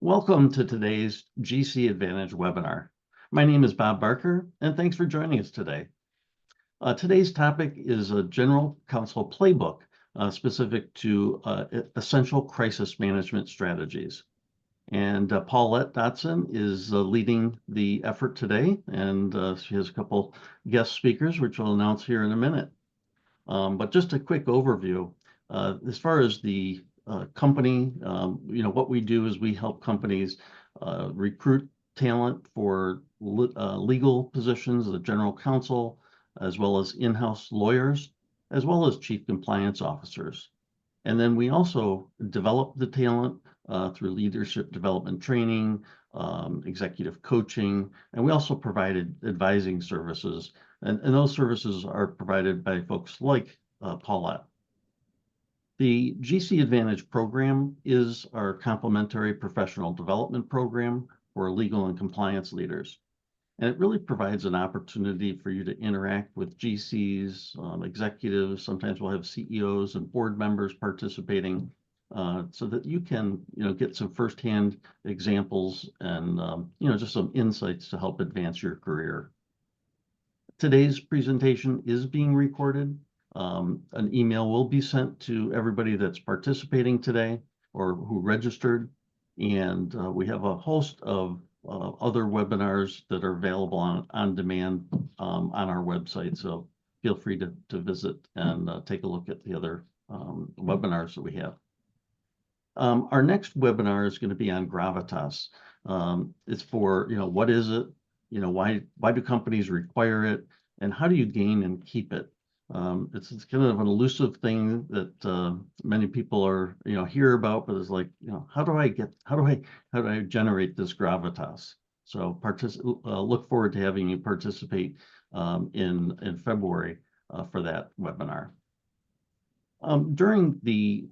Welcome to today's GC Advantage webinar. My name is Bob Barker, and thanks for joining us today. Today's topic is a General Counsel Playbook specific to essential crisis management strategies. And Paulette Dotson is leading the effort today, and she has a couple guest speakers, which we'll announce here in a minute. But just a quick overview. As far as the company, what we do is we help companies recruit talent for legal positions, the general counsel, as well as in-house lawyers, as well as chief compliance officers. And then we also develop the talent through leadership development training, executive coaching, and we also provided advising services. And those services are provided by folks like Paulette. The GC Advantage program is our complementary professional development program for legal and compliance leaders. And it really provides an opportunity for you to interact with GCs, executives. Sometimes we'll have CEOs and board members participating so that you can, get some firsthand examples and, just some insights to help advance your career. Today's presentation is being recorded. An email will be sent to everybody that's participating today or who registered. And we have a host of other webinars that are available on demand on our website. So feel free to visit and take a look at the other webinars that we have. Our next webinar is going to be on gravitas. It's for, what is it? Why do companies require it? And how do you gain and keep it? It's kind of an elusive thing that many people are, hear about, but it's like, how do I generate this gravitas? So look forward to having you participate in February for that webinar. During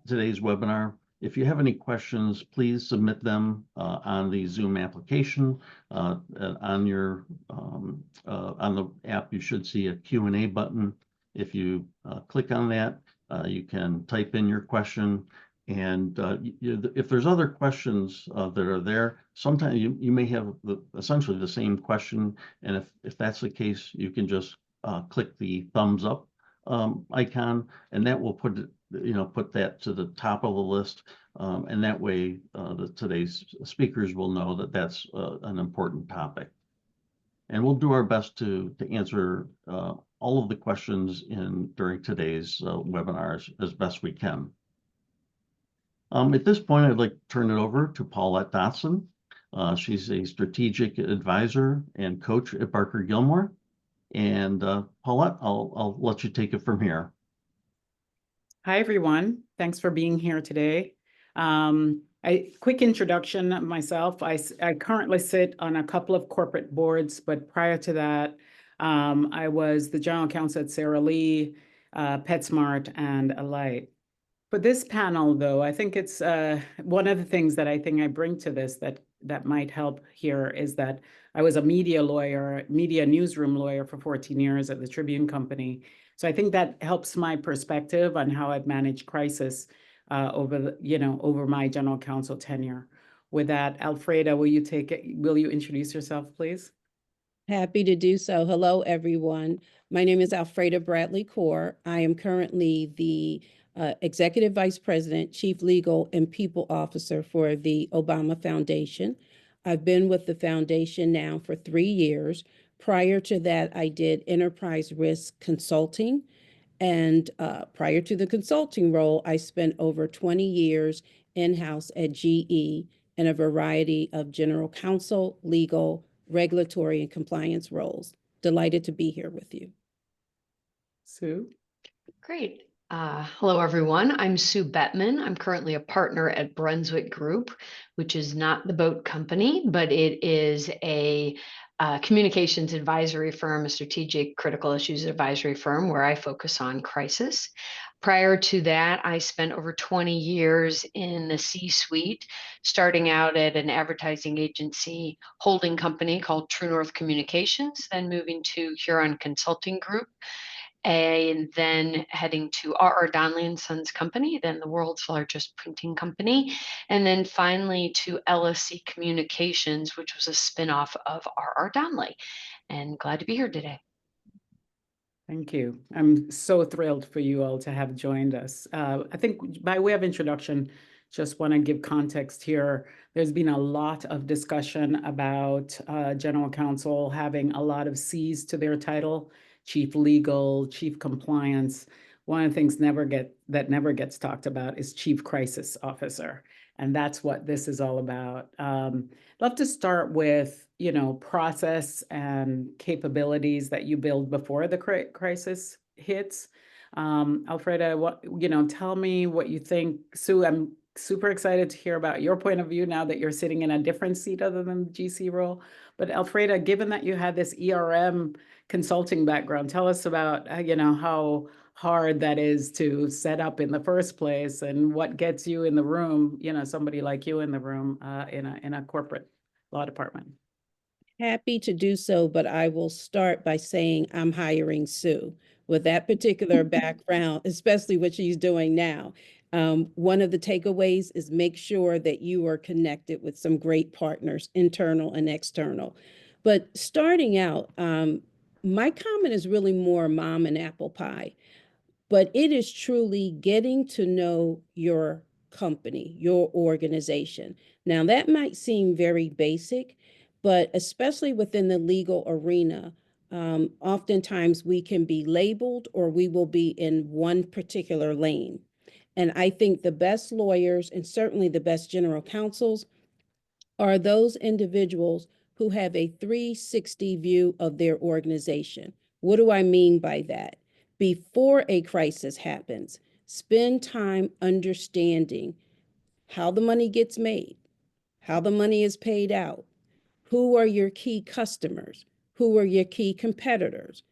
today's webinar, if you have any questions, please submit them on the Zoom application. On the app, you should see a Q&A button. If you click on that, you can type in your question. And if there's other questions that are there, sometimes you may have essentially the same question. And if that's the case, you can just click the thumbs up icon, and that will put that to the top of the list. And that way, today's speakers will know that that's an important topic. And we'll do our best to answer all of the questions during today's webinars as best we can. At this point, I'd like to turn it over to Paulette Dotson. She's a strategic advisor and coach at Barker Gilmore. And Paulette, I'll let you take it from here. Hi, everyone. Thanks for being here today. Quick introduction of myself. I currently sit on a couple of corporate boards, but prior to that, I was the general counsel at Sara Lee, PetSmart, and Alight. For this panel, though, I think it's one of the things that I think I bring to this that might help here is that I was a media newsroom lawyer for 14 years at the Tribune Company. So I think that helps my perspective on how I've managed crisis over my general counsel tenure. With that, Alfreda, will you introduce yourself, please? Happy to do so. Hello, everyone. My name is Alfreda Bradley Kaur. I am currently the Executive Vice President, Chief Legal and People Officer for the Obama Foundation. I've been with the foundation now for 3 years. Prior to that, I did enterprise risk consulting. And prior to the consulting role, I spent over 20 years in-house at GE in a variety of general counsel, legal, regulatory, and compliance roles. Delighted to be here with you. Sue? Great. Hello, everyone. I'm Sue Bettman. I'm currently a partner at Brunswick Group, which is not the boat company, but it is a communications advisory firm, a strategic critical issues advisory firm where I focus on crisis. Prior to that, I spent over 20 years in the C-suite, starting out at an advertising agency holding company called True North Communications, then moving to Huron Consulting Group. and then heading to R.R. Donnelley and Sons Company, then the world's largest printing company, and then finally to LSC Communications, which was a spinoff of R.R. Donnelley. And glad to be here today. Thank you. I'm so thrilled for you all to have joined us. I think by way of introduction, just want to give context here. There's been a lot of discussion about General Counsel having a lot of C's to their title, Chief Legal, Chief Compliance. One of the things that never gets talked about is Chief Crisis Officer. And that's what this is all about. Love to start with, process and capabilities that you build before the crisis hits. Alfreda, tell me what you think. Sue, I'm super excited to hear about your point of view now that you're sitting in a different seat other than the GC role. But Alfreda, given that you had this ERM consulting background, tell us about, how hard that is to set up in the first place and what gets you in the room, somebody like you in the room in a corporate law department. Happy to do so, but I will start by saying I'm hiring Sue with that particular background, especially what she's doing now. One of the takeaways is make sure that you are connected with some great partners, internal and external. But starting out, my comment is really more mom and apple pie, but it is truly getting to know your company, your organization. Now, that might seem very basic, but especially within the legal arena, oftentimes we can be labeled or we will be in one particular lane. And I think the best lawyers and certainly the best general counsels are those individuals who have a 360 view of their organization. What do I mean by that? Before a crisis happens, spend time understanding how the money gets made, how the money is paid out, who are your key customers, who are your key competitors.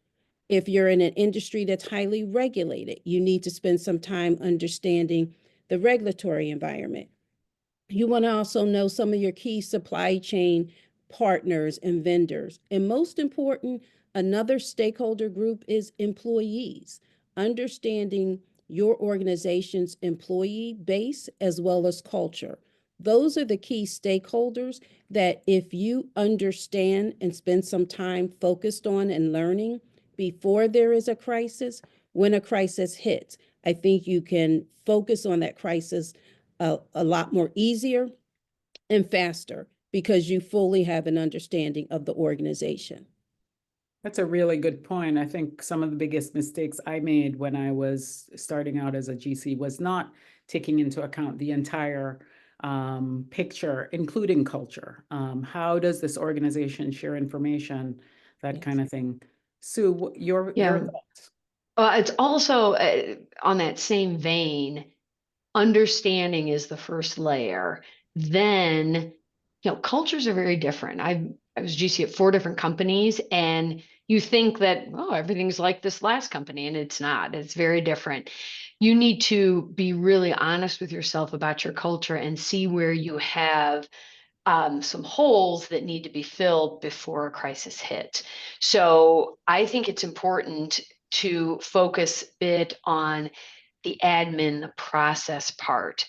If you're in an industry that's highly regulated, you need to spend some time understanding the regulatory environment. You want to also know some of your key supply chain partners and vendors. And most important, another stakeholder group is employees, understanding your organization's employee base as well as culture. Those are the key stakeholders that if you understand and spend some time focused on and learning before there is a crisis, when a crisis hits, I think you can focus on that crisis a lot more easier and faster because you fully have an understanding of the organization. That's a really good point. I think some of the biggest mistakes I made when I was starting out as a GC was not taking into account the entire picture, including culture. How does this organization share information, that Yes. kind of thing? Sue, your thoughts? It's also on that same vein, understanding is the first layer. Then, cultures are very different. I was GC at 4 different companies, and you think that, oh, everything's like this last company, and it's not. It's very different. You need to be really honest with yourself about your culture and see where you have some holes that need to be filled before a crisis hits. So I think it's important to focus a bit on the admin, the process part,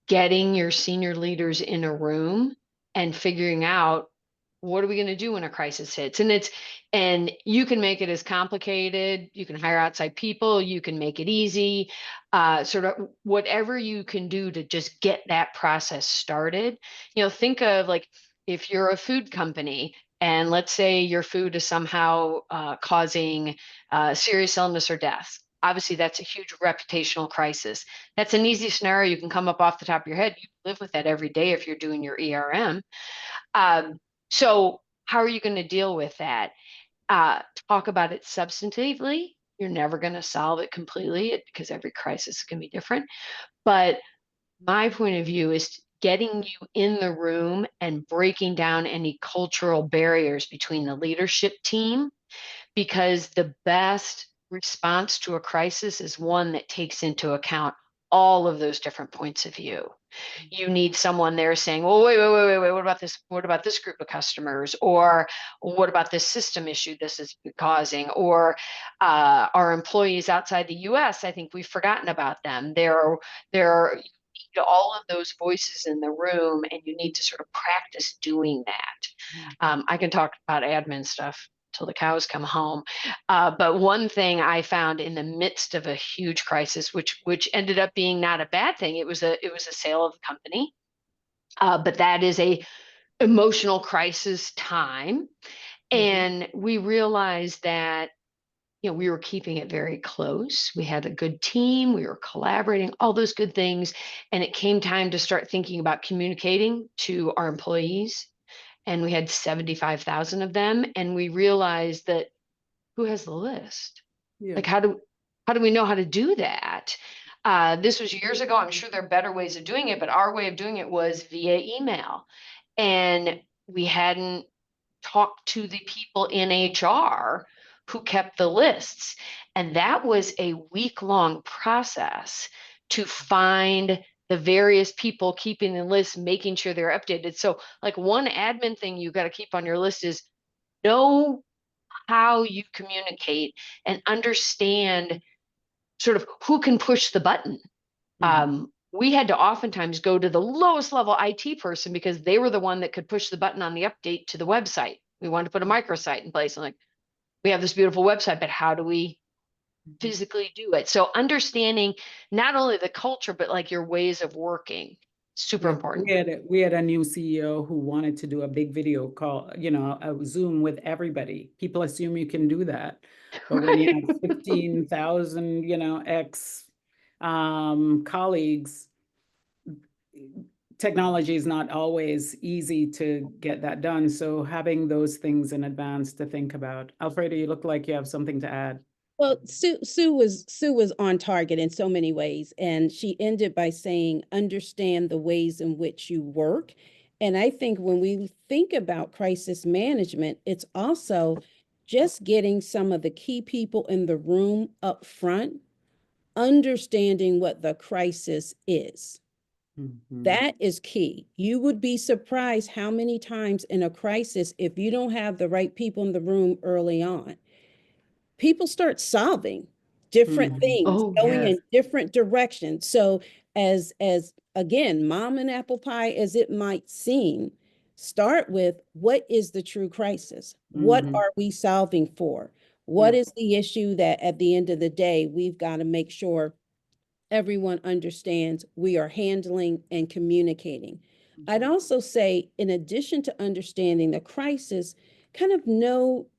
getting your senior leaders in a room and figuring out what are we going to do when a crisis hits. And you can make it as complicated, you can hire outside people, you can make it easy, sort of whatever you can do to just get that process started. Think of like if you're a food company and let's say your food is somehow causing serious illness or death. Obviously, that's a huge reputational crisis. That's an easy scenario you can come up off the top of your head. You live with that every day if you're doing your ERM. So how are you going to deal with that? Talk about it substantively. You're never going to solve it completely because every crisis can be different. But my point of view is getting you in the room and breaking down any cultural barriers between the leadership team, because the best response to a crisis is one that takes into account all of those different points of view. You need someone there saying, well, wait, what about this? What about this group of customers? Or what about this system issue this is causing? Or our employees outside the US, I think we've forgotten about them. There are all of those voices in the room, and you need to sort of practice doing that. I can talk about admin stuff till the cows come home. But one thing I found in the midst of a huge crisis, which ended up being not a bad thing, it was a sale of the company, but that is a emotional crisis time, and we realized that we were keeping it very close. We had a good team. We were collaborating, all those good things. And it came time to start thinking about communicating to our employees. And we had 75,000 of them. And we realized that who has the list? Yeah. Like, how do we know how to do that? This was years ago. I'm sure there are better ways of doing it, but our way of doing it was via email. And we hadn't talked to the people in HR who kept the lists. And that was a week-long process to find the various people keeping the list, making sure they're updated. So like one admin thing you got to keep on your list is know how you communicate and understand sort of who can push the button. We had to oftentimes go to the lowest level IT person because they were the one that could push the button on the update to the website. We wanted to put a microsite in place. And like, we have this beautiful website, but how do we physically do it? So understanding not only the culture, but like your ways of working, super important. We had a new CEO who wanted to do a big video call, a Zoom with everybody. People assume you can do that. But when you have 15,000, colleagues, technology is not always easy to get that done. So having those things in advance to think about. Alfredo, you look like you have something to add. Well, Sue was on target in so many ways, and she ended by saying, understand the ways in which you work. And I think when we think about crisis management, it's also just getting some of the key people in the room up front, understanding what the crisis is. That is key. You would be surprised how many times in a crisis, if you don't have the right people in the room early on, people start solving different things, Oh, going yes. in different directions. So as again, mom and apple pie as it might seem, start with what is the true crisis? What are we solving for? What is the issue that at the end of the day, we've got to make sure everyone understands we are handling and communicating. I'd also say, in addition to understanding the crisis, kind of know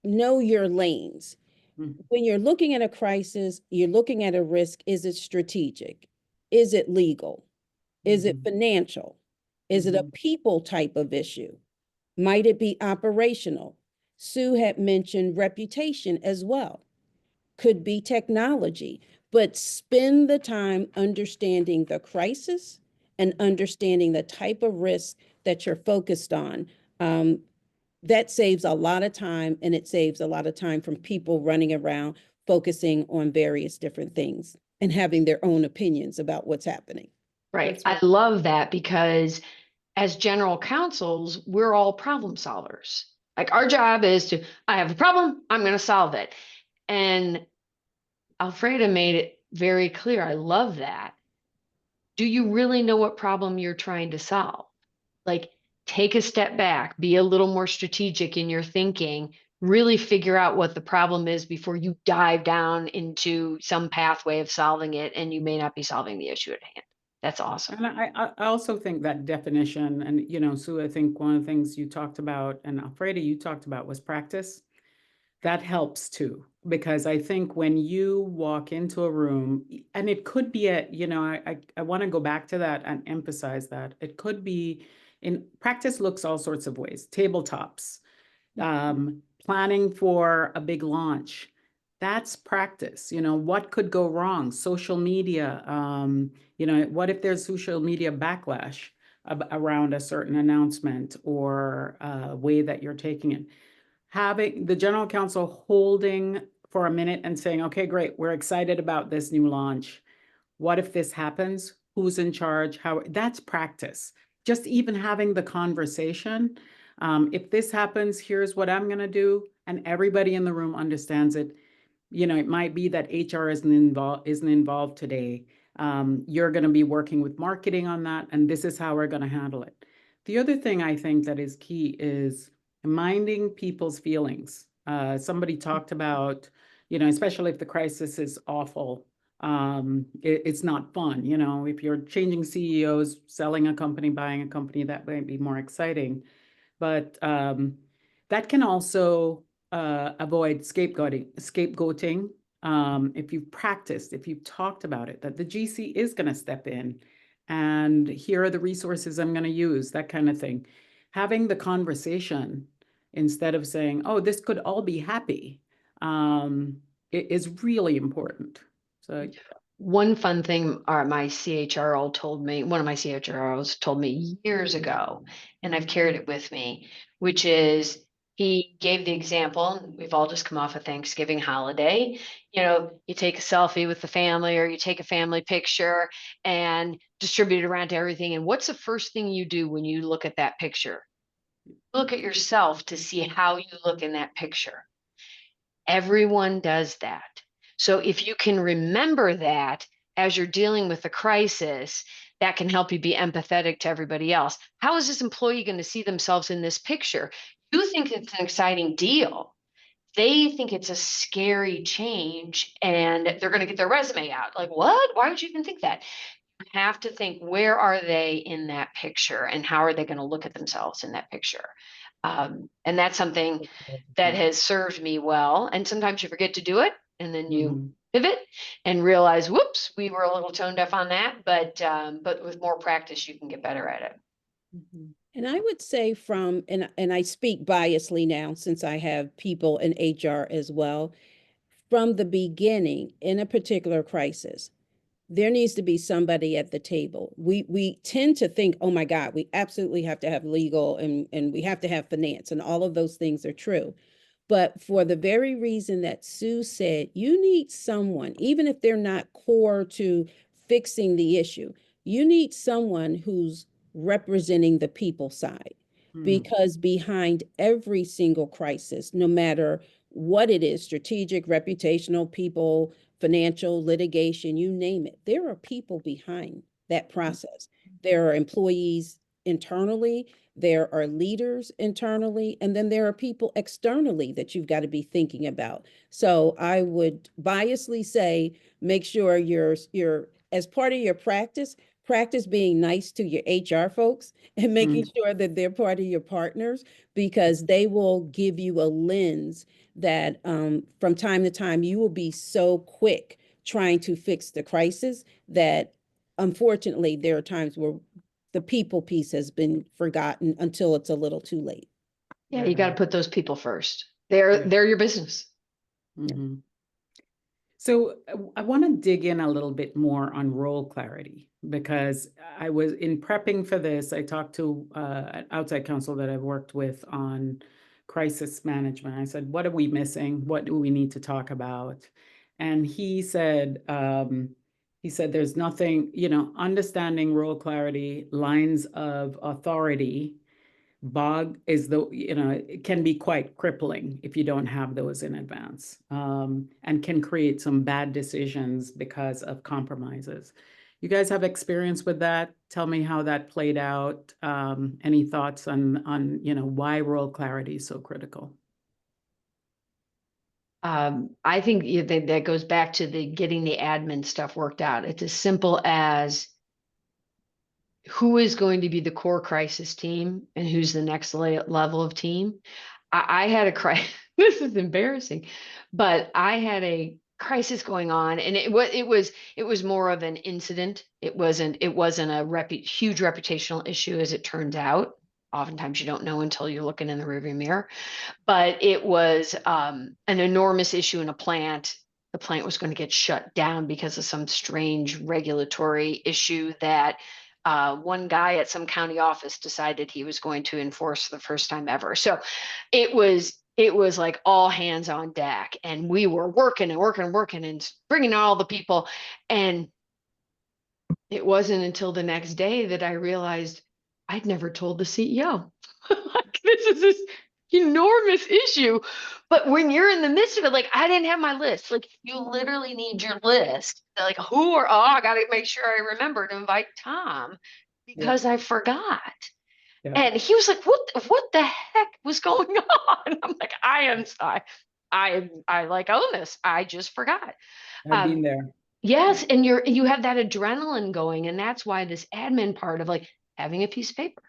your lanes. When you're looking at a crisis, you're looking at a risk. Is it strategic? Is it legal? Is it financial? Is it a people type of issue? Might it be operational? Sue had mentioned reputation as well. Could be technology, but spend the time understanding the crisis and understanding the type of risk that you're focused on. That saves a lot of time, and it saves a lot of time from people running around focusing on various different things and having their own opinions about what's happening. Right. I love that because as general counsels, we're all problem solvers. Like our job is I have a problem, I'm going to solve it. And Alfreda made it very clear. I love that. Do you really know what problem you're trying to solve? Like, take a step back, be a little more strategic in your thinking, really figure out what the problem is before you dive down into some pathway of solving it, and you may not be solving the issue at hand. That's awesome. And I also think that definition, and Sue, I think one of the things you talked about, and Alfreda, you talked about, was practice. That helps too, because I think when you walk into a room, and it could be I want to go back to that and emphasize that it could be in practice looks all sorts of ways. Tabletops, planning for a big launch. That's practice. What could go wrong? Social media. What if there's social media backlash around a certain announcement or way that you're taking it? Having the general counsel holding for a minute and saying, okay, great, we're excited about this new launch. what if this happens? Who's in charge? How? That's practice. Just even having the conversation. If this happens, here's what I'm going to do. And everybody in the room understands it. You know, it might be that HR isn't involved today. You're going to be working with marketing on that, and this is how we're going to handle it. The other thing I think that is key is minding people's feelings. Somebody talked about, you know, especially if the crisis is awful, it's not fun. You know, if you're changing CEOs, selling a company, buying a company, that might be more exciting. But that can also avoid scapegoating. If you've practiced, if you've talked about it, that the GC is going to step in and here are the resources I'm going to use, that kind of thing. Having the conversation instead of saying, oh, this could all be happy, it is really important. So One fun thing my CHRO told me, one of my CHROs told me years ago, and I've carried it with me, which is he gave the example, we've all just come off a Thanksgiving holiday, you know, you take a selfie with the family or you take a family picture and distribute it around to everything. And what's the first thing you do when you look at that picture? Look at yourself to see how you look in that picture. Everyone does that. So if you can remember that as you're dealing with a crisis, that can help you be empathetic to everybody else. How is this employee going to see themselves in this picture? You think it's an exciting deal. They think it's a scary change and they're going to get their resume out. Like, what? Why would you even think that? You have to think, where are they in that picture and how are they going to look at themselves in that picture? And that's something that has served me well. And sometimes you forget to do it and then you pivot and realize, whoops, we were a little tone deaf on that. But with more practice, you can get better at it. And I would say and I speak biasly now since I have people in HR as well, from the beginning in a particular crisis, there needs to be somebody at the table. We tend to think, oh my God, we absolutely have to have legal and we have to have finance, and all of those things are true. But for the very reason that Sue said, you need someone, even if they're not core to fixing the issue, you need someone who's representing the people side. Because behind every single crisis, no matter what it is, strategic, reputational, people, financial, litigation, you name it, there are people behind that process. There are employees internally, there are leaders internally, and then there are people externally that you've got to be thinking about. So I would biasly say, make sure you're as part of your practice being nice to your HR folks and making sure that they're part of your partners, because they will give you a lens that from time to time you will be so quick trying to fix the crisis that unfortunately there are times where the people piece has been forgotten until it's a little too late. Yeah, you got to put those people first. They're your business. So I want to dig in a little bit more on role clarity, because I was in prepping for this. I talked to an outside counsel that I've worked with on crisis management. I said, what are we missing? What do we need to talk about? And he said, there's nothing, you know, understanding role clarity, lines of authority, bog is it can be quite crippling if you don't have those in advance, and can create some bad decisions because of compromises. You guys have experience with that? Tell me how that played out. Any thoughts on why role clarity is so critical? I think that goes back to getting the admin stuff worked out. It's as simple as who is going to be the core crisis team and who's the next level of team. I had a crisis. This is embarrassing, but I had a crisis going on, and it was more of an incident. It wasn't a huge reputational issue, as it turns out. Oftentimes you don't know until you're looking in the rearview mirror, but it was an enormous issue in a plant. The plant was going to get shut down because of some strange regulatory issue that one guy at some county office decided he was going to enforce for the first time ever. So it was like all hands on deck, and we were working and bringing all the people. And it wasn't until the next day that I realized I'd never told the CEO. Like, this is this enormous issue. But when you're in the midst of it, like, I didn't have my list. Like, you literally need your list. Like, I got to make sure I remember to invite Tom Yeah, because I forgot. yeah, And he was like, what the heck was going on? I'm like, I like own this. I just forgot. I've been Um, there. yes, and you have that adrenaline going, and that's why this admin part of like having a piece of paper,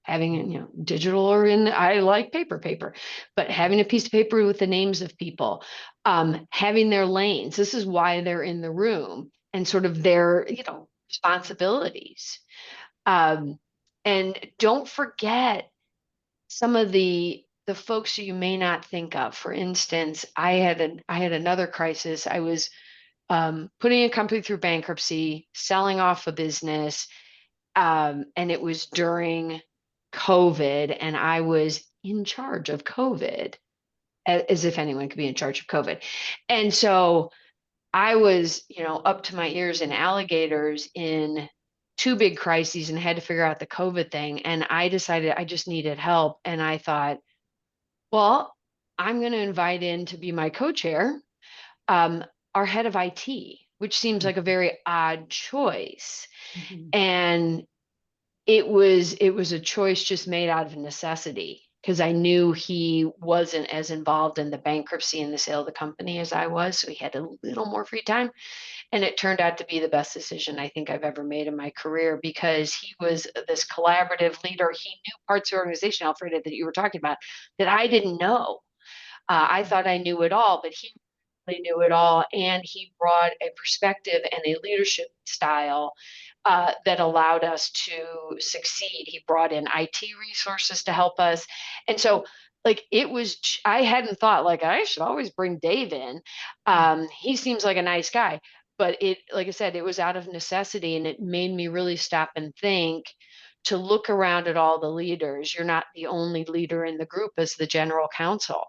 having it, digital or I like paper, but having a piece of paper with the names of people, having their lanes. This is why they're in the room and sort of their, responsibilities. Um, and don't forget some of the folks you may not think of. For instance, I had another crisis. I was putting a company through bankruptcy, selling off a business, and it was during COVID, and I was in charge of COVID, as if anyone could be in charge of COVID. And so I was, up to my ears in alligators in two big crises and had to figure out the COVID thing. And I decided I just needed help. And I thought, well, I'm going to invite in to be my co-chair, um, our head of IT, which seems like a very odd choice. Mhm. And it was a choice just made out of necessity because I knew he wasn't as involved in the bankruptcy and the sale of the company as I was. So he had a little more free time. And it turned out to be the best decision I think I've ever made in my career because he was this collaborative leader. He knew parts of the organization, Alfreda, that you were talking about that I didn't know. I thought I knew it all, but he really knew it all. And he brought a perspective and a leadership style that allowed us to succeed. He brought in IT resources to help us. And so, like, I hadn't thought, like, I should always bring Dave in. He seems like a nice guy. But like I said, it was out of necessity and it made me really stop and think to look around at all the leaders. You're not the only leader in the group as the general counsel,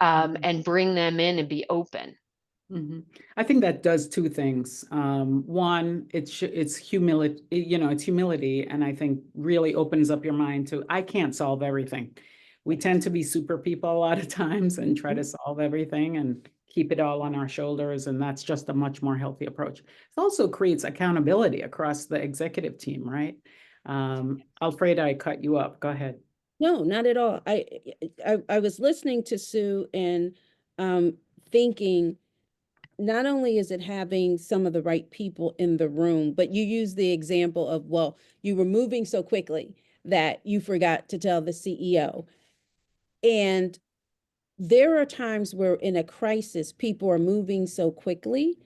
and bring them in and be open. Mhm. I think that does two things. One, it's humility, it's humility, and I think really opens up your mind to, I can't solve everything. We tend to be super people a lot of times and try to solve everything and keep it all on our shoulders, and that's just a much more healthy approach. It also creates accountability across the executive team, right? Alfreda, I cut you up. Go ahead. No, not at all. I was listening to Sue and thinking, not only is it having some of the right people in the room, but you use the example of, well, you were moving so quickly that you forgot to tell the CEO. And there are times where in a crisis, people are moving so quickly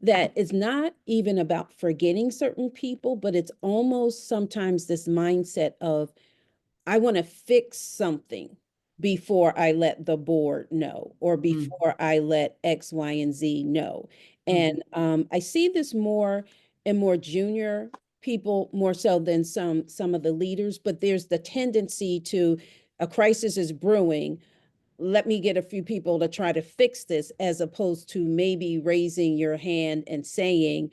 that it's not even about forgetting certain people, but it's almost sometimes this mindset of, I want to fix something before I let the board know or before I let X, Y, and Z know. And I see this more and more junior people, more so than some of the leaders, but there's the tendency to, a crisis is brewing, let me get a few people to try to fix this, as opposed to maybe raising your hand and saying,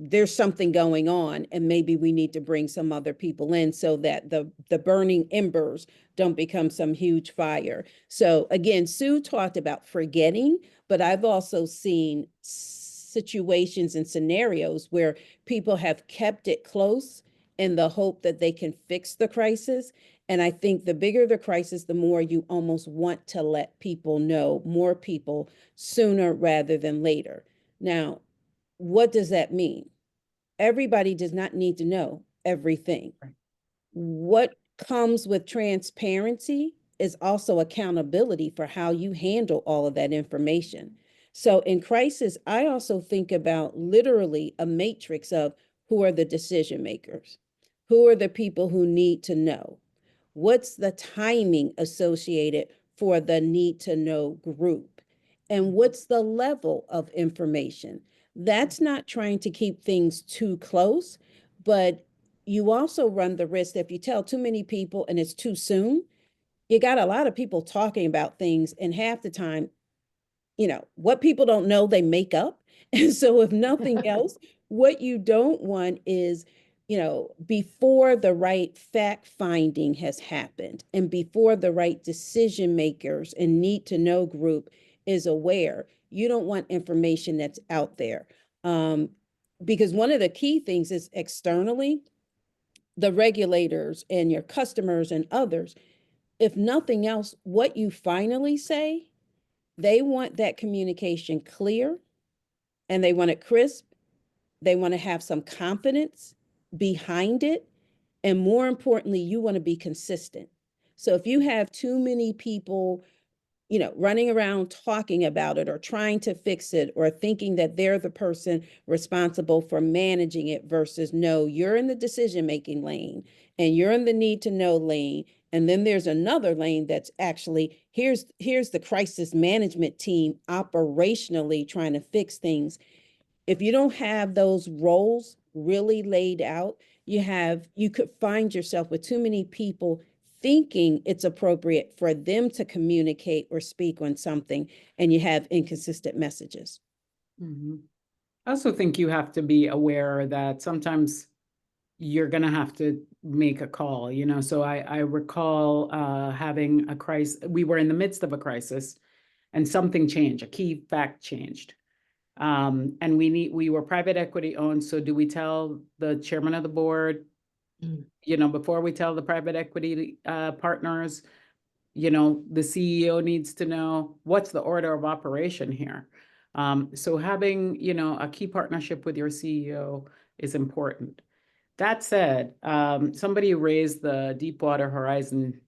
there's something going on and maybe we need to bring some other people in so that the burning embers don't become some huge fire. So again, Sue talked about forgetting, but I've also seen situations and scenarios where people have kept it close in the hope that they can fix the crisis. And I think the bigger the crisis, the more you almost want to let people know, more people, sooner rather than later. Now, what does that mean? Everybody does not need to know everything. Right. What comes with transparency is also accountability for how you handle all of that information. So in crisis, I also think about literally a matrix of who are the decision makers, who are the people who need to know, what's the timing associated for the need to know group, and what's the level of information. That's not trying to keep things too close, but you also run the risk that if you tell too many people and it's too soon, you got a lot of people talking about things, and half the time, what people don't know, they make up. And so if nothing else, what you don't want is, before the right fact finding has happened and before the right decision makers and need to know group is aware, you don't want information that's out there. Because one of the key things is externally, the regulators and your customers and others, if nothing else, what you finally say, they want that communication clear and they want it crisp. They want to have some confidence behind it. And more importantly, you want to be consistent. So if you have too many people, running around talking about it or trying to fix it or thinking that they're the person responsible for managing it versus no, you're in the decision-making lane and you're in the need to know lane. And then there's another lane that's actually, here's the crisis management team operationally trying to fix things. If you don't have those roles really laid out, you could find yourself with too many people thinking it's appropriate for them to communicate or speak on something, and you have inconsistent messages. Mhm. I also think you have to be aware that sometimes you're going to have to make a call, So I recall having a crisis. We were in the midst of a crisis and something changed, a key fact changed. And we were private equity owned. So do we tell the chairman of the board, before we tell the private equity partners, the CEO needs to know what's the order of operation here. So having, a key partnership with your CEO is important. That said, somebody raised the Deepwater Horizon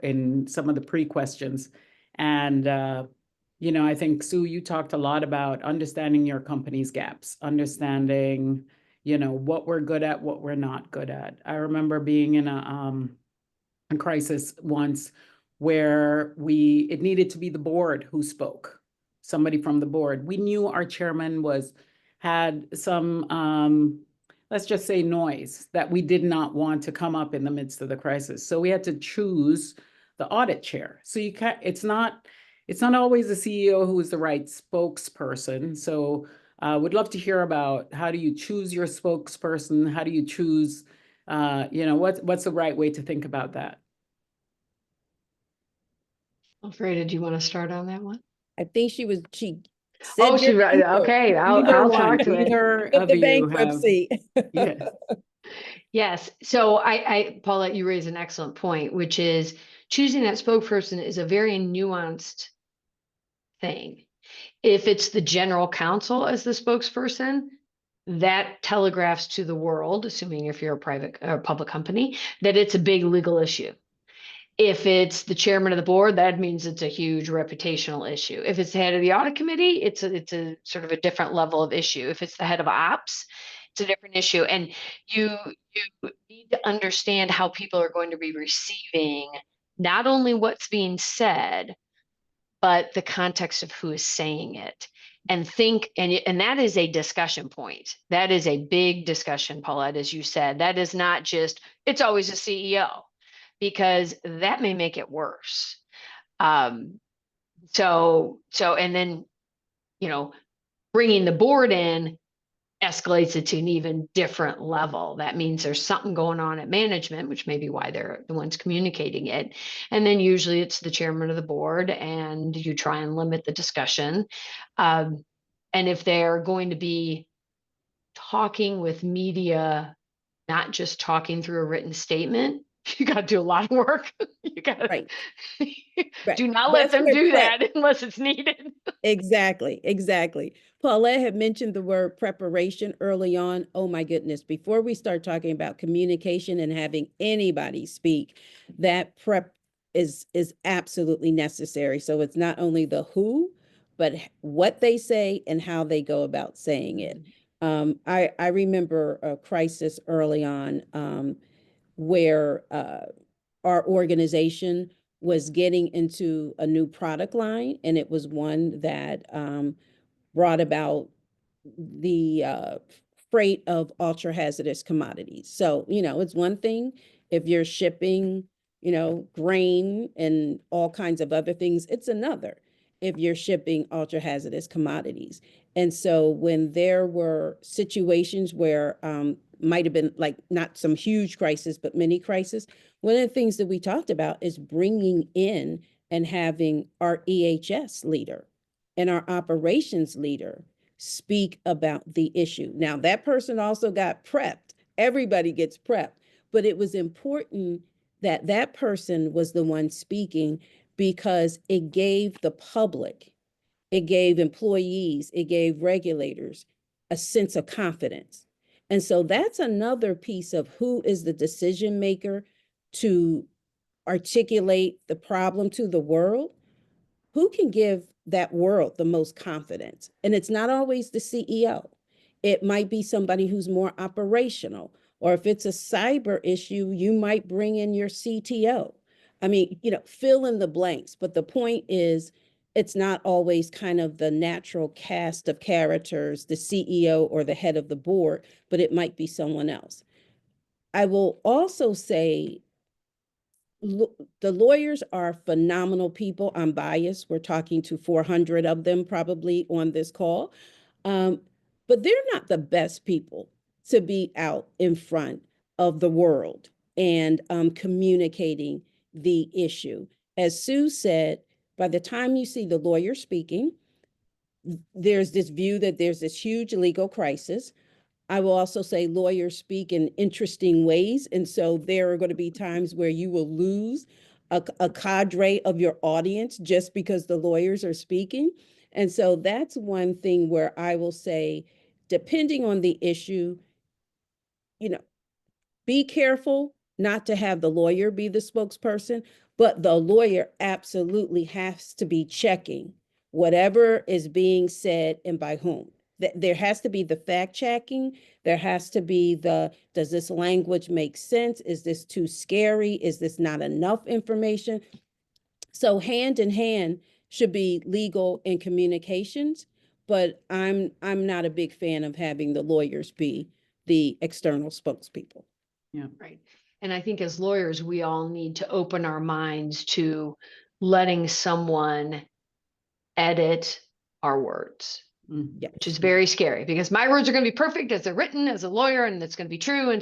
in some of the pre-questions. And, I think, Sue, you talked a lot about understanding your company's gaps, understanding, what we're good at, what we're not good at. I remember being in a crisis once where it needed to be the board who spoke, somebody from the board. We knew our chairman had some, let's just say, noise that we did not want to come up in the midst of the crisis. So we had to choose the audit chair. So it's not always the CEO who is the right spokesperson. So would love to hear about how do you choose your spokesperson? How do you choose, what's the right way to think about that? Alfreda, do you want to start on that one? I think she said Oh, she right. Okay, I'll talk to it. Either with of the you bankruptcy. yes. Yes. So Paulette, you raise an excellent point, which is choosing that spokesperson is a very nuanced thing. If it's the general counsel as the spokesperson, that telegraphs to the world, assuming if you're a private or public company, that it's a big legal issue. If it's the chairman of the board, that means it's a huge reputational issue. If it's the head of the audit committee, it's a sort of a different level of issue. If it's the head of ops, it's a different issue. And you need to understand how people are going to be receiving not only what's being said, but the context of who is saying it. And that is a discussion point. That is a big discussion, Paulette, as you said. That is not just, it's always a CEO, because that may make it worse. And then, bringing the board in escalates it to an even different level. That means there's something going on at management, which may be why they're the ones communicating it. And then usually it's the chairman of the board, and you try and limit the discussion. And if they're going to be talking with media, not just talking through a written statement, you got to do a lot of work. You got to Right. do not let them do that unless it's needed. Exactly. Paulette had mentioned the word preparation early on. Oh my goodness. Before we start talking about communication and having anybody speak, that prep is absolutely necessary. So it's not only the who, but what they say and how they go about saying it. I remember a crisis early on where our organization was getting into a new product line, and it was one that brought about the freight of ultra hazardous commodities. So, it's one thing if you're shipping, grain and all kinds of other things, it's another. if you're shipping ultra hazardous commodities. And so when there were situations where might have been like not some huge crisis, but many crises, one of the things that we talked about is bringing in and having our EHS leader and our operations leader speak about the issue. Now, that person also got prepped. Everybody gets prepped, but it was important that that person was the one speaking because it gave the public, it gave employees, it gave regulators a sense of confidence. And so that's another piece of who is the decision maker to articulate the problem to the world. Who can give that world the most confidence? And it's not always the CEO. It might be somebody who's more operational, or if it's a cyber issue, you might bring in your CTO. I mean, fill in the blanks. But the point is, it's not always kind of the natural cast of characters, the CEO or the head of the board, but it might be someone else. I will also say the lawyers are phenomenal people. I'm biased. We're talking to 400 of them probably on this call. But they're not the best people to be out in front of the world and communicating the issue. As Sue said, by the time you see the lawyer speaking, there's this view that there's this huge legal crisis. I will also say lawyers speak in interesting ways. And so there are going to be times where you will lose a cadre of your audience just because the lawyers are speaking. And so that's one thing where I will say, depending on the issue, be careful not to have the lawyer be the spokesperson, but the lawyer absolutely has to be checking whatever is being said and by whom. There has to be the fact checking. There has to be does this language make sense? Is this too scary? Is this not enough information? So hand in hand should be legal and communications, but I'm not a big fan of having the lawyers be the external spokespeople. Yeah. Right. And I think as lawyers, we all need to open our minds to letting someone edit our words. Yes. Which is very scary because my words are going to be perfect as they're written as a lawyer and it's going to be true.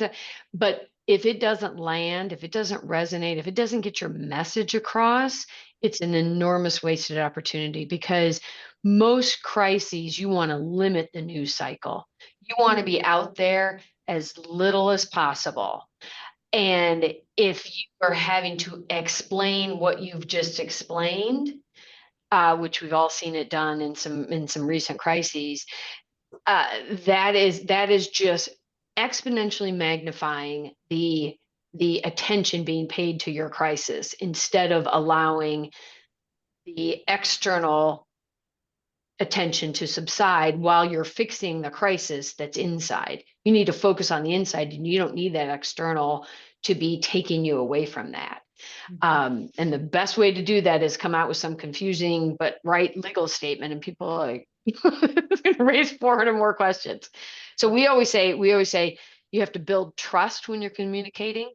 But if it doesn't land, if it doesn't resonate, if it doesn't get your message across, it's an enormous wasted opportunity because most crises, you want to limit the news cycle. You want to be out there as little as possible. And if you are having to explain what you've just explained, which we've all seen it done in some recent crises, that is just exponentially magnifying the attention being paid to your crisis instead of allowing the external attention to subside while you're fixing the crisis that's inside. You need to focus on the inside, and you don't need that external to be taking you away from that. And the best way to do that is come out with some confusing but right legal statement, and people are like raise 400 more questions. So we always say you have to build trust when you're communicating,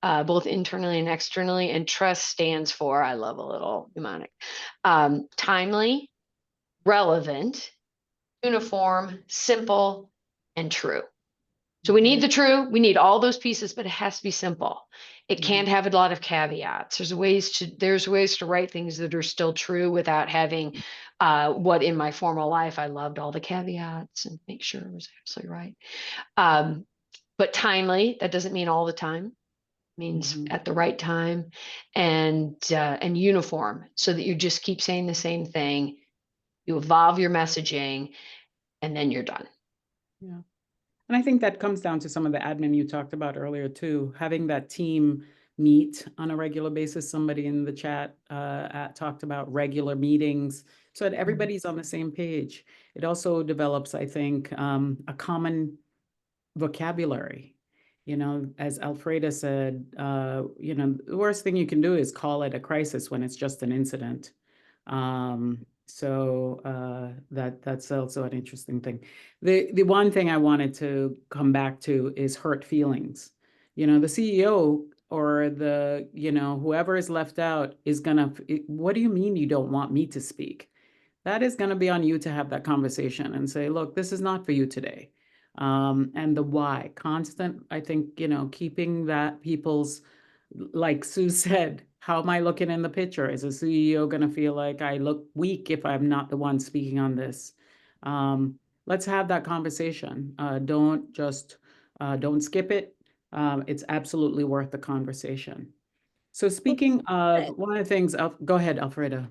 both internally and externally. And trust stands for, I love a little mnemonic, timely, relevant, uniform, simple, and true. So we need the true, we need all those pieces, but it has to be simple. It can't have a lot of caveats. There's ways to write things that are still true without having what in my formal life, I loved all the caveats and make sure it was absolutely right. But timely, that doesn't mean all the time. It means at the right time, and uniform, so that you just keep saying the same thing. You evolve your messaging, and then you're done. Yeah. And I think that comes down to some of the admin you talked about earlier too, having that team meet on a regular basis. Somebody in the chat talked about regular meetings so that everybody's on the same page. It also develops, I think, a common vocabulary. As Alfreda said, the worst thing you can do is call it a crisis when it's just an incident. So that's also an interesting thing. The one thing I wanted to come back to is hurt feelings. The CEO or whoever is left out is gonna, what do you mean you don't want me to speak? that is going to be on you to have that conversation and say, look, this is not for you today. And the why, constant, I think, keeping that people's, like Sue said, how am I looking in the picture? Is a CEO going to feel like I look weak if I'm not the one speaking on this? Let's have that conversation. Don't skip it. It's absolutely worth the conversation. So speaking of one of the things, go ahead, Alfreda.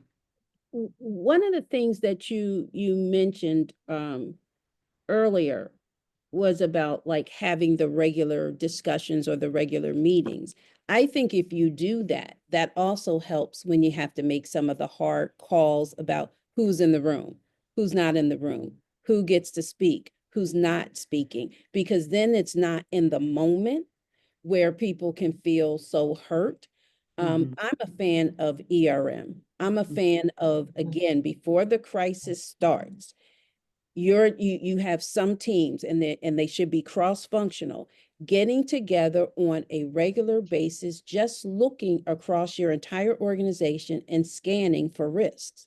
One of the things that you mentioned earlier was about like having the regular discussions or the regular meetings. I think if you do that, that also helps when you have to make some of the hard calls about who's in the room, who's not in the room, who gets to speak, who's not speaking, because then it's not in the moment where people can feel so hurt. I'm a fan of ERM. I'm a fan of, again, before the crisis starts, you have some teams and they should be cross-functional, getting together on a regular basis, just looking across your entire organization and scanning for risks.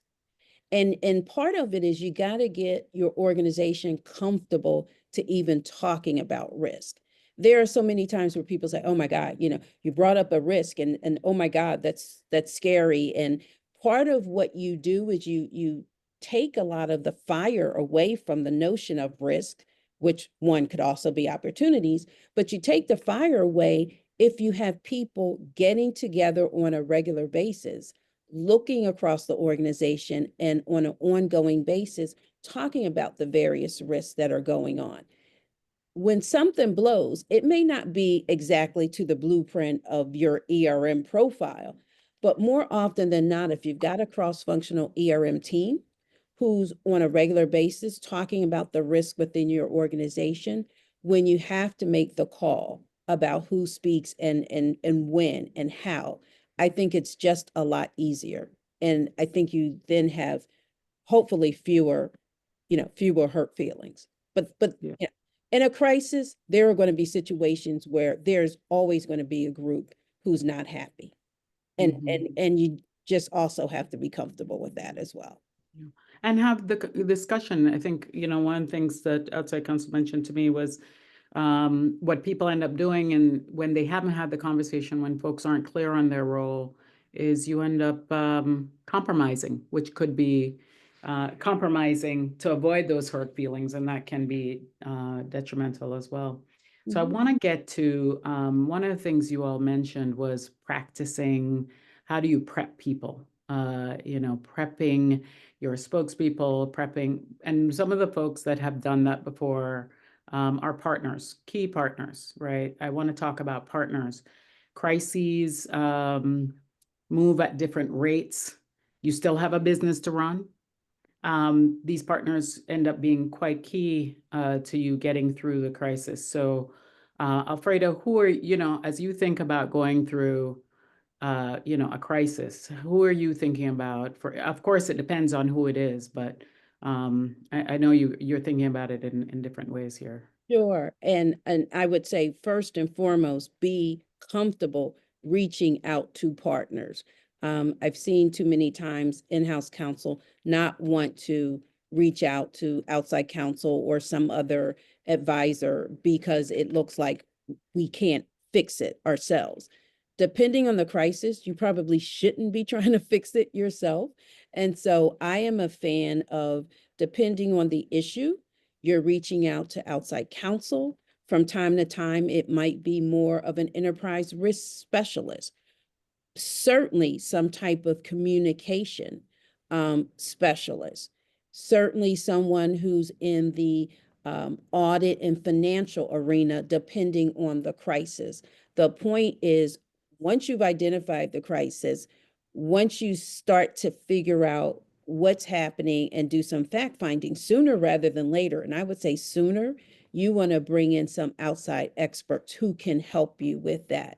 And part of it is you got to get your organization comfortable to even talking about risk. There are so many times where people say, oh my God, you brought up a risk and oh my God, that's scary. And part of what you do is you take a lot of the fire away from the notion of risk, which one could also be opportunities, but you take the fire away if you have people getting together on a regular basis, looking across the organization and on an ongoing basis, talking about the various risks that are going on. When something blows, it may not be exactly to the blueprint of your ERM profile, but more often than not, if you've got a cross-functional ERM team who's on a regular basis talking about the risk within your organization, when you have to make the call about who speaks and when and how, I think it's just a lot easier. And I think you then have hopefully fewer hurt feelings. But Yeah. In a crisis, there are going to be situations where there's always going to be a group who's not happy. And you just also have to be comfortable with that as well. Yeah. And have the discussion. I think, one of the things that outside counsel mentioned to me was what people end up doing, and when they haven't had the conversation, when folks aren't clear on their role, is you end up compromising, which could be compromising to avoid those hurt feelings, and that can be detrimental as well. So I want to get to one of the things you all mentioned was practicing. How do you prep people? Prepping your spokespeople, prepping, and some of the folks that have done that before are partners, key partners, right? I want to talk about partners. Crises move at different rates. You still have a business to run. These partners end up being quite key to you getting through the crisis. So, Alfredo, who are, as you think about going through a crisis, who are you thinking about? Of course, it depends on who it is, but I know you're thinking about it in different ways here. Sure. And I would say first and foremost, be comfortable reaching out to partners. I've seen too many times in-house counsel not want to reach out to outside counsel or some other advisor because it looks like we can't fix it ourselves. Depending on the crisis, you probably shouldn't be trying to fix it yourself. And so I am a fan of, depending on the issue, you're reaching out to outside counsel. From time to time, it might be more of an enterprise risk specialist. Certainly some type of communication specialist. Certainly someone who's in the audit and financial arena, depending on the crisis. The point is, once you've identified the crisis, once you start to figure out what's happening and do some fact finding sooner rather than later, and I would say sooner, you want to bring in some outside experts who can help you with that.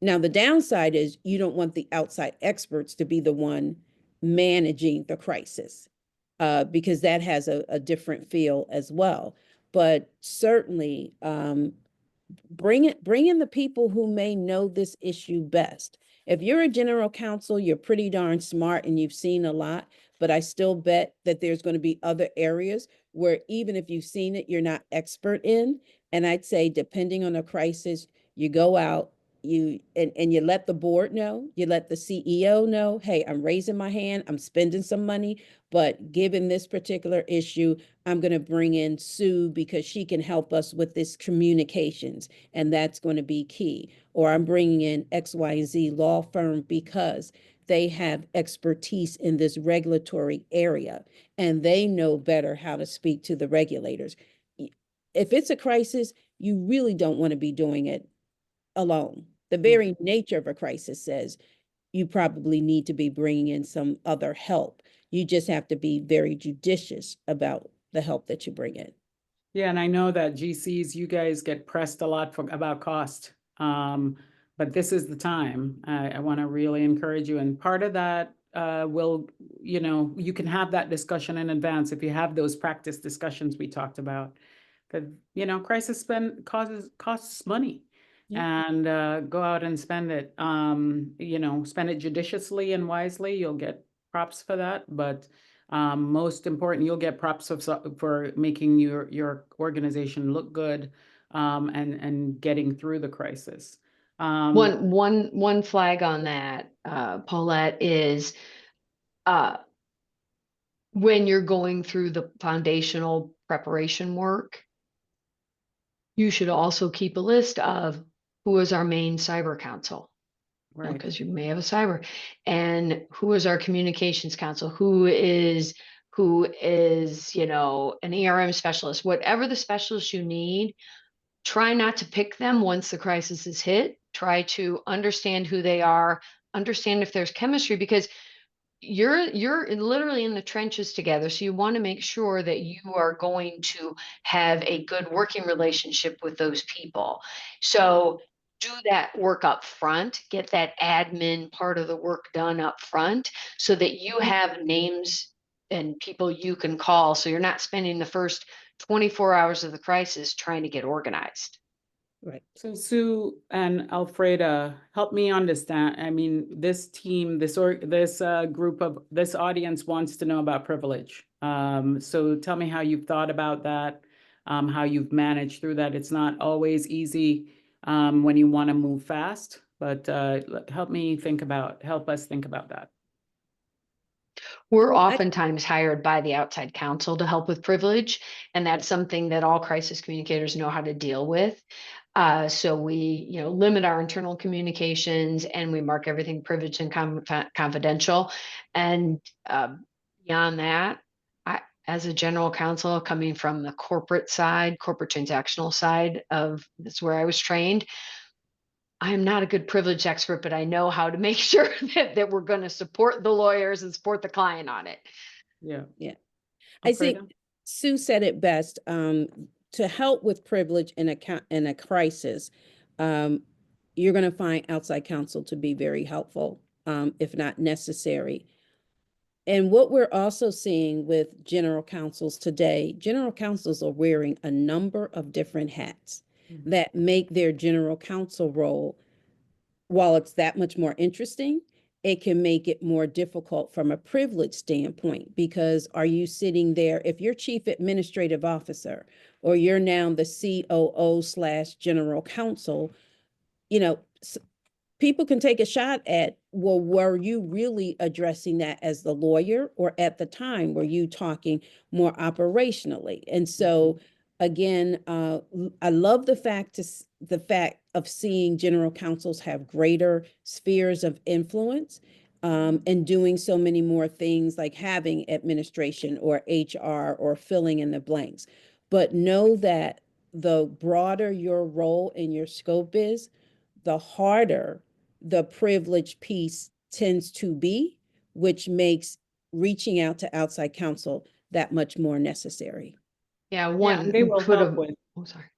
Now, the downside is you don't want the outside experts to be the one managing the crisis, because that has a different feel as well. But certainly, bring in the people who may know this issue best. If you're a general counsel, you're pretty darn smart and you've seen a lot, but I still bet that there's going to be other areas where even if you've seen it, you're not expert in. And I'd say, depending on the crisis, you go out, and you let the board know, you let the CEO know, hey, I'm raising my hand, I'm spending some money, but given this particular issue, I'm going to bring in Sue because she can help us with this communications, and that's going to be key. Or I'm bringing in XYZ law firm because they have expertise in this regulatory area and they know better how to speak to the regulators. If it's a crisis, you really don't want to be doing it alone. The very nature of a crisis says you probably need to be bringing in some other help. You just have to be very judicious about the help that you bring in. Yeah, and I know that GCs, you guys get pressed a lot about cost. But this is the time. I want to really encourage you. And part of that will, you can have that discussion in advance if you have those practice discussions we talked about. Because, crisis costs money. Yeah. And go out and spend it. Spend it judiciously and wisely. You'll get props for that. But most important, you'll get props for making your organization look good and getting through the crisis. One flag on that, Paulette, is when you're going through the foundational preparation work, you should also keep a list of who is our main cyber counsel, Right. because you may have a cyber, and who is our communications counsel, who is an ERM specialist, whatever the specialist you need. Try not to pick them once the crisis is hit. Try to understand who they are, understand if there's chemistry, because you're literally in the trenches together. So you want to make sure that you are going to have a good working relationship with those people. So do that work up front, get that admin part of the work done up front so that you have names and people you can call. So you're not spending the first 24 hours of the crisis trying to get organized. Right. So Sue and Alfreda, help me understand. I mean, this team, this group of this audience wants to know about privilege. So tell me how you've thought about that, how you've managed through that. It's not always easy when you want to move fast, but help us think about that. We're Well, oftentimes hired by the outside counsel to help with privilege, and that's something that all crisis communicators know how to deal with. So we, limit our internal communications and we mark everything privileged and confidential. And beyond that, as a general counsel coming from the corporate transactional side of that's where I was trained, I am not a good privilege expert, but I know how to make sure that we're going to support the lawyers and support the client on it. Yeah. Yeah. I think Sue said it best. To help with privilege in a crisis, you're going to find outside counsel to be very helpful, if not necessary. And what we're also seeing with general counsels today, general counsels are wearing a number of different hats that make their general counsel role, while it's that much more interesting, it can make it more difficult from a privilege standpoint, because are you sitting there, if you're chief administrative officer, or you're now the COO/general counsel, people can take a shot at, well, were you really addressing that as the lawyer, or at the time, were you talking more operationally? And so again, I love the fact of seeing general counsels have greater spheres of influence, and doing so many more things like having administration or HR or filling in the blanks. But know that the broader your role and your scope is, the harder the privilege piece tends to be, which makes reaching out to outside counsel that much more necessary. Yeah, and they will help with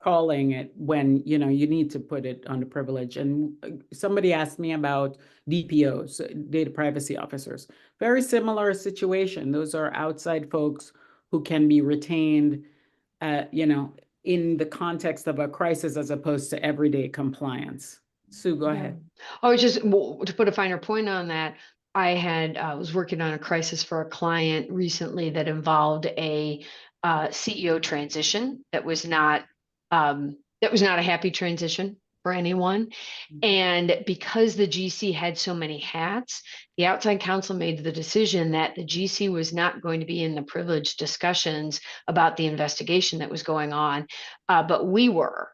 calling it when you need to put it under privilege. And somebody asked me about DPOs, data privacy officers. Very similar situation. Those are outside folks who can be retained, in the context of a crisis as opposed to everyday compliance. Sue, go Yeah. ahead. Oh, just to put a finer point on that, I was working on a crisis for a client recently that involved a CEO transition that was not a happy transition for anyone. And because the GC had so many hats, the outside counsel made the decision that the GC was not going to be in the privileged discussions about the investigation that was going on, but we were.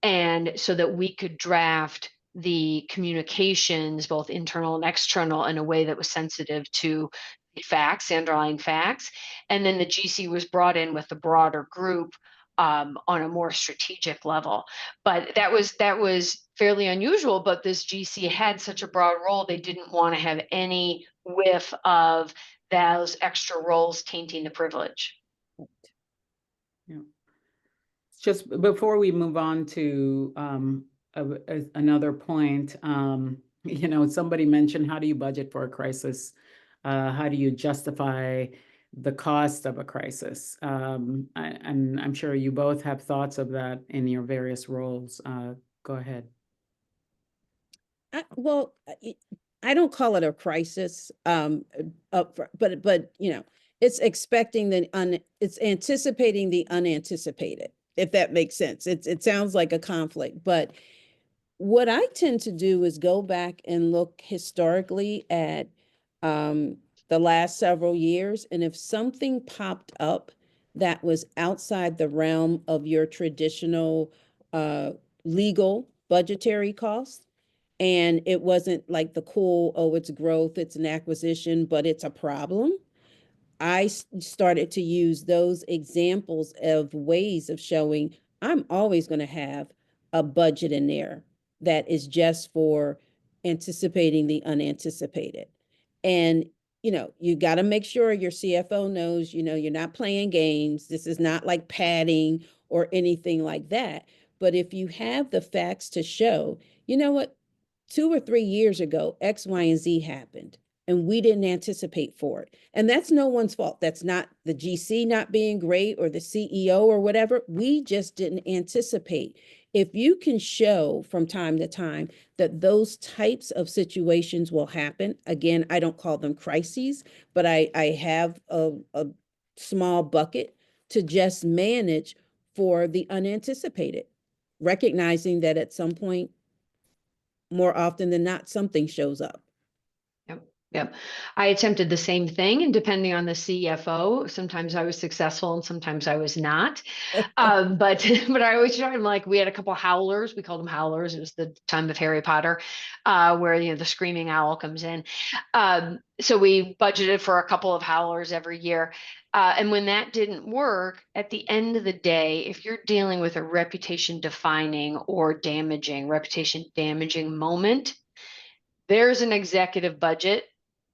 And so that we could draft the communications, both internal and external, in a way that was sensitive to the facts, the underlying facts. And then the GC was brought in with the broader group on a more strategic level. But that was fairly unusual. But this GC had such a broad role, they didn't want to have any whiff of those extra roles tainting the privilege. Yeah. Just before we move on to another point, you know, somebody mentioned, how do you budget for a crisis? How do you justify the cost of a crisis? And I'm sure you both have thoughts of that in your various roles. Go ahead. Well, I don't call it a crisis, but you know, it's it's anticipating the unanticipated, if that makes sense. It sounds like a conflict, but what I tend to do is go back and look historically at the last several years, and if something popped up that was outside the realm of your traditional legal budgetary costs, and it wasn't like the cool, oh, it's growth, it's an acquisition, but it's a problem. I started to use those examples of ways of showing I'm always going to have a budget in there that is just for anticipating the unanticipated. And, you know, you got to make sure your CFO knows, you know, you're not playing games. This is not like padding or anything like that. But if you have the facts to show, you know what, 2 or 3 years ago, X, Y, and Z happened, and we didn't anticipate for it. And that's no one's fault. That's not the GC not being great or the CEO or whatever. We just didn't anticipate. If you can show from time to time that those types of situations will happen, again, I don't call them crises, but I have a small bucket to just manage for the unanticipated, recognizing that at some point, more often than not, something shows up. Yep. I attempted the same thing, and depending on the CFO, sometimes I was successful and sometimes I was not. But but I always try. I'm like, we had a couple howlers. We called them howlers. It was the time of Harry Potter, where the screaming owl comes in. So we budgeted for a couple of howlers every year. And when that didn't work, at the end of the day, if you're dealing with a reputation defining or reputation damaging moment, there's an executive budget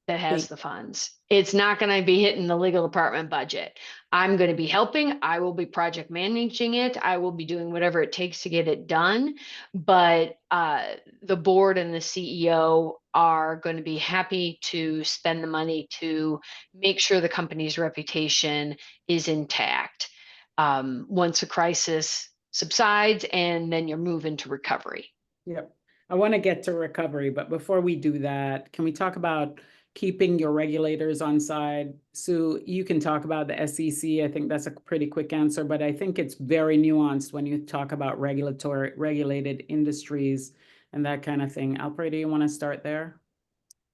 that has the funds. It's not going to be hitting the legal department budget. I'm going to be helping. I will be project managing it. I will be doing whatever it takes to get it done. But the board and the CEO are going to be happy to spend the money to make sure the company's reputation is intact once a crisis subsides, and then you move into recovery. Yep. I want to get to recovery, but before we do that, can we talk about keeping your regulators on side? Sue, you can talk about the SEC. I think that's a pretty quick answer, but I think it's very nuanced when you talk about regulated industries and that kind of thing. Alfredo, you want to start there?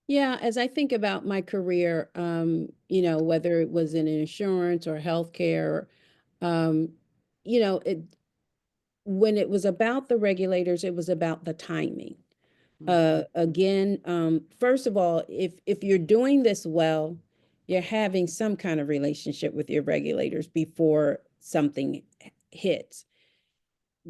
Yeah, as I think about my career, you know, whether it was in insurance or healthcare, you know, when it was about the regulators, it was about the timing. Again, first of all, if you're doing this well, you're having some kind of relationship with your regulators before something hits.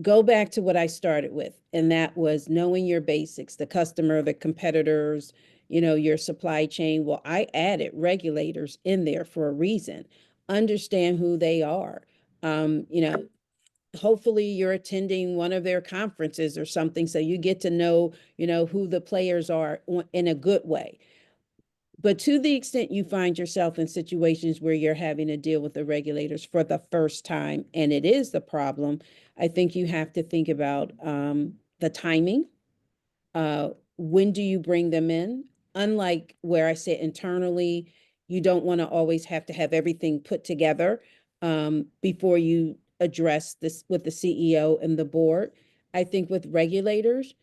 Go back to what I started with, and that was knowing your basics, the customer, the competitors, you know, your supply chain. Well, I added regulators in there for a reason. Understand who they are. You know, hopefully you're attending one of their conferences or something, so you get to know, you know, who the players are in a good way. But to the extent you find yourself in situations where you're having to deal with the regulators for the first time, and it is the problem, I think you have to think about the timing When do you bring them in? Unlike where I sit internally, you don't want to always have to have everything put together before you address this with the CEO and the board. I think with regulators,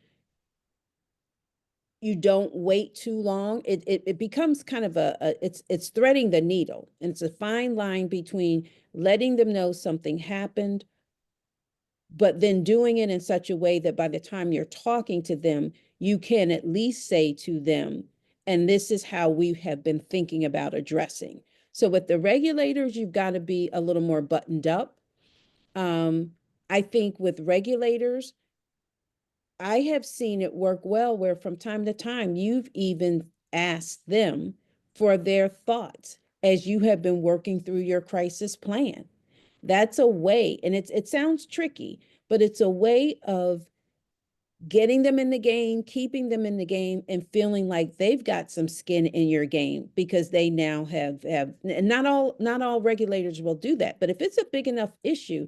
you don't wait too long. It becomes kind of it's threading the needle, and it's a fine line between letting them know something happened, but then doing it in such a way that by the time you're talking to them, you can at least say to them, and this is how we have been thinking about addressing. So with the regulators, you've got to be a little more buttoned up. I think with regulators, I have seen it work well where from time to time you've even asked them for their thoughts as you have been working through your crisis plan. That's a way, and it sounds tricky, but it's a way of getting them in the game, keeping them in the game, and feeling like they've got some skin in your game because they now have and not all regulators will do that. But if it's a big enough issue,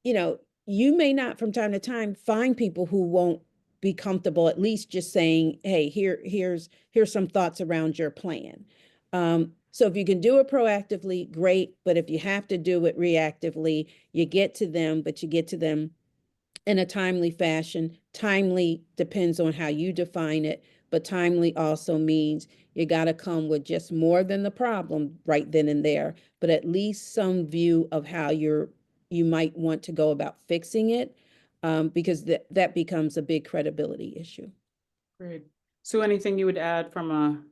you may not from time to time find people who won't be comfortable at least just saying, hey, here's some thoughts around your plan. So if you can do it proactively, great. But if you have to do it reactively, you get to them, but you get to them in a timely fashion. Timely depends on how you define it, but timely also means you got to come with just more than the problem right then and there, but at least some view of how you might want to go about fixing it, because that becomes a big credibility issue. Great. So anything you would add from a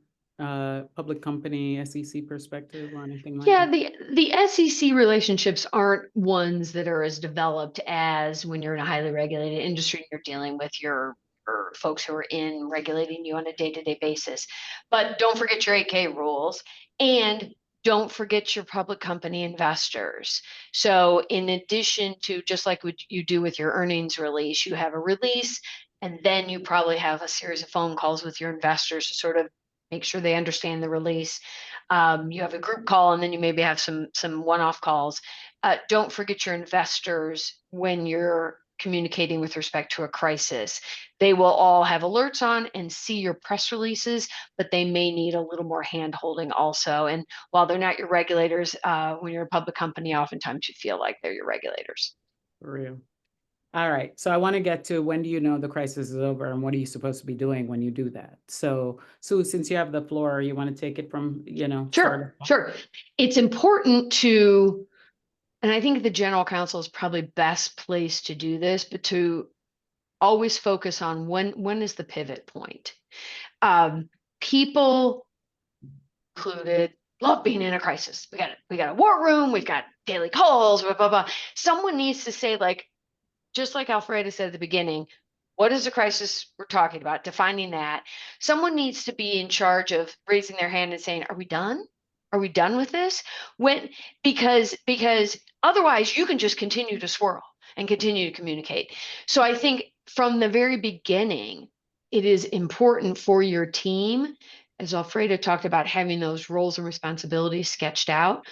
public company SEC perspective or anything like Yeah, that? the SEC relationships aren't ones that are as developed as when you're in a highly regulated industry and you're dealing with your or folks who are in regulating you on a day-to-day basis. But don't forget your 8K rules, and don't forget your public company investors. So in addition to just like what you do with your earnings release, you have a release, and then you probably have a series of phone calls with your investors to sort of make sure they understand the release. You have a group call, and then you maybe have some one-off calls. Don't forget your investors when you're communicating with respect to a crisis. They will all have alerts on and see your press releases, but they may need a little more hand holding also. And while they're not your regulators, when you're a public company, oftentimes you feel like they're your regulators. For real. All right. So I want to get to when do you know the crisis is over and what are you supposed to be doing when you do that? So Sue, since you have the floor, you want to take it from, Sure. It's important to, and I think the general counsel is probably best placed to do this, but to always focus on when is the pivot point. People included love being in a crisis. We got a war room, we've got daily calls, blah blah blah. Someone needs to say, like, just like Alfreda said at the beginning, what is the crisis we're talking about? Defining that. Someone needs to be in charge of raising their hand and saying, are we done? Are we done with this? Because otherwise you can just continue to swirl and continue to communicate. So I think from the very beginning, it is important for your team, as Alfreda talked about, having those roles and responsibilities sketched out.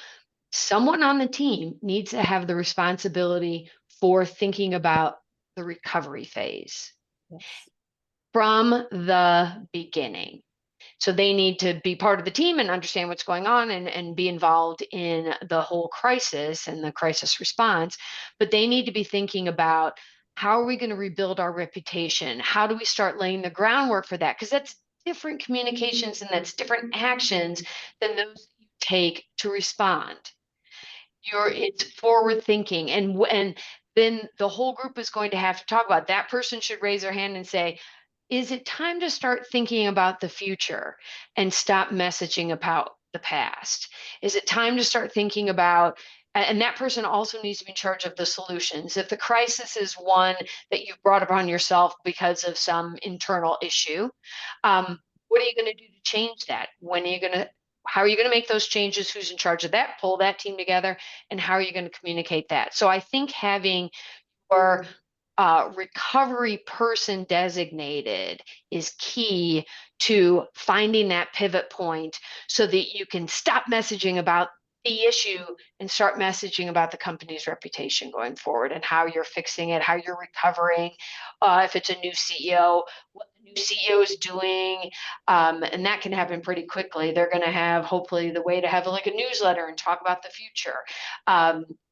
Someone on the team needs to have the responsibility for thinking about the recovery phase from the beginning. So they need to be part of the team and understand what's going on and be involved in the whole crisis and the crisis response. But they need to be thinking about, how are we going to rebuild our reputation? How do we start laying the groundwork for that? Because that's different communications and that's different actions than those you take to respond. It's forward thinking, and then the whole group is going to have to talk about, that person should raise their hand and say, is it time to start thinking about the future and stop messaging about the past? Is it time to start thinking about, and that person also needs to be in charge of the solutions. If the crisis is one that you've brought upon yourself because of some internal issue, what are you going to do to change that? How are you going to make those changes? Who's in charge of that? Pull that team together, and how are you going to communicate that? So I think having your recovery person designated is key to finding that pivot point so that you can stop messaging about the issue and start messaging about the company's reputation going forward and how you're fixing it, how you're recovering. If it's a new CEO, what the new CEO is doing, and that can happen pretty quickly. They're going to have hopefully the way to have like a newsletter and talk about the future.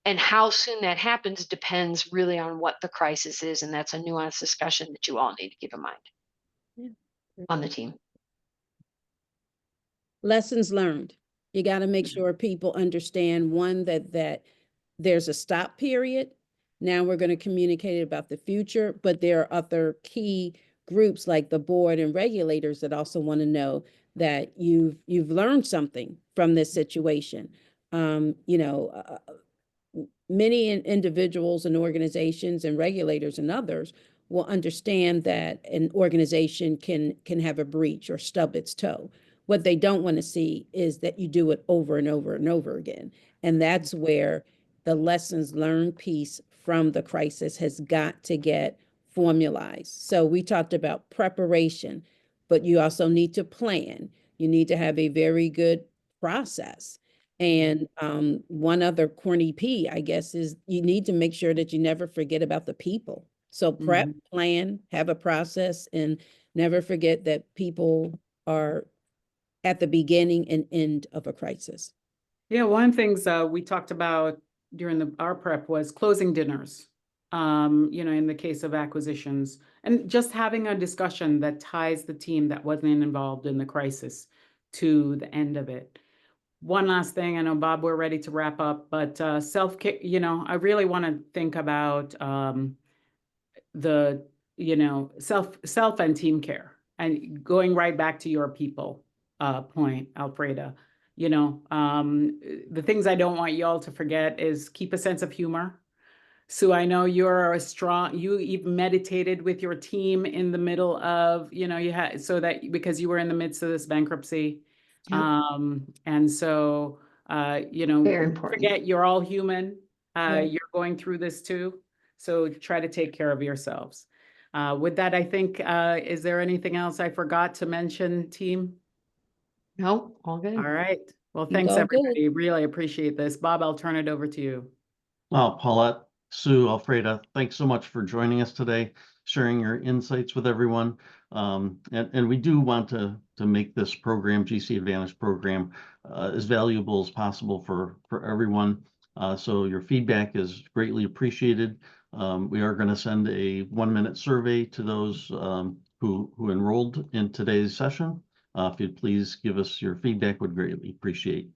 And how soon that happens depends really on what the crisis is, and that's a nuanced discussion that you all need to keep in mind on the team. Lessons learned. You got to make sure people understand, one, that there's a stop period. Now we're going to communicate about the future, but there are other key groups like the board and regulators that also want to know that you've learned something from this situation. Many individuals and organizations and regulators and others will understand that an organization can have a breach or stub its toe. What they don't want to see is that you do it over and over and over again. And that's where the lessons learned piece from the crisis has got to get formalized. So we talked about preparation, but you also need to plan. You need to have a very good process. And one other corny P, I guess, is you need to make sure that you never forget about the people. So prep, plan, have a process, and never forget that people are at the beginning and end of a crisis. Yeah, one of the things we talked about during our prep was closing dinners, in the case of acquisitions, and just having a discussion that ties the team that wasn't involved in the crisis to the end of it. One last thing, I know, Bob, we're ready to wrap up, but self-care, I really want to think about the, self and team care, and going right back to your people point, Alfreda. The things I don't want you all to forget is keep a sense of humor. Sue, I know you even meditated with your team in the middle of, you had, so that because you were in the midst of this bankruptcy. Yep. And so, Very important. forget you're all human. Right. You're going through this too. So try to take care of yourselves. With that, I think, is there anything else I forgot to mention, team? No, all good. All right. Well, You thanks, all good. everybody. Really appreciate this. Bob, I'll turn it over to you. Well, Paulette, Sue, Alfreda, thanks so much for joining us today, sharing your insights with everyone. And we do want to make this program, GC Advantage program, as valuable as possible for everyone. So your feedback is greatly appreciated. We are going to send a 1-minute survey to those who enrolled in today's session. If you'd please give us your feedback, would greatly appreciate.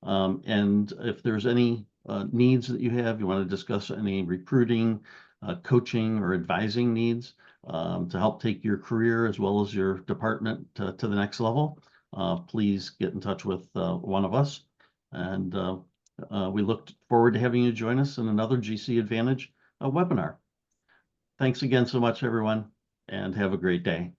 And if there's any needs that you have, you want to discuss any recruiting, coaching, or advising needs to help take your career as well as your department to the next level, please get in touch with one of us. And we look forward to having you join us in another GC Advantage webinar. Thanks again so much, everyone, and have a great day.